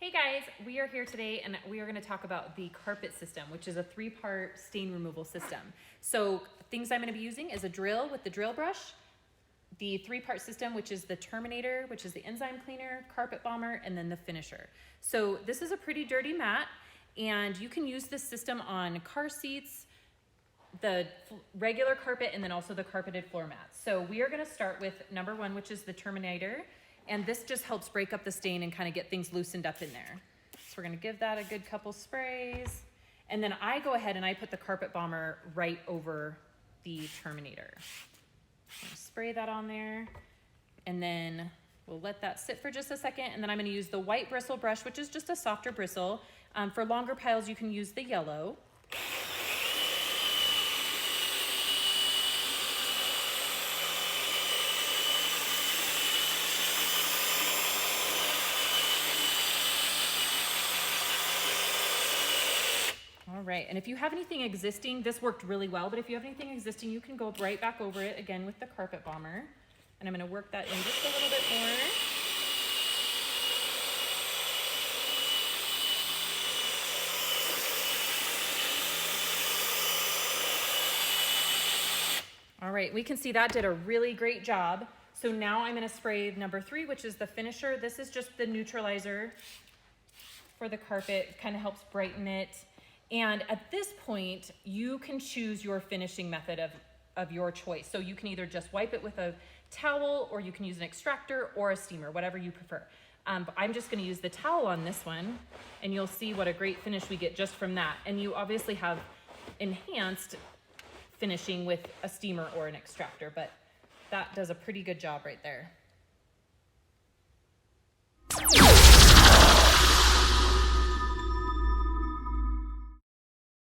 Hey guys, we are here today and we are going to talk about the carpet system, which is a 3-part stain removal system. So things I'm going to be using is a drill with the drill brush, the 3-part system, which is the terminator, which is the enzyme cleaner, carpet bomber, and then the finisher. So this is a pretty dirty mat, and you can use this system on car seats, the regular carpet, and then also the carpeted floor mats. So we are going to start with number 1, which is the terminator. And this just helps break up the stain and kind of get things loosened up in there. So we're gonna give that a good couple sprays. And then I go ahead and I put the carpet bomber right over the terminator. I'm gonna spray that on there. And then we'll let that sit for just a second. And then I'm gonna use the white bristle brush, which is just a softer bristle. For longer piles, you can use the yellow. All right, and if you have anything existing, this worked really well, but if you have anything existing, you can go right back over it again with the carpet bomber. And I'm gonna work that in just a little bit more. All right, we can see that did a really great job. So now I'm gonna spray number 3, which is the finisher. This is just the neutralizer for the carpet, kind of helps brighten it. And at this point, you can choose your finishing method of your choice. So you can either just wipe it with a towel, or you can use an extractor or a steamer, whatever you prefer. But I'm just gonna use the towel on this one, and you'll see what a great finish we get just from that. And you obviously have enhanced finishing with a steamer or an extractor, but that does a pretty good job right there.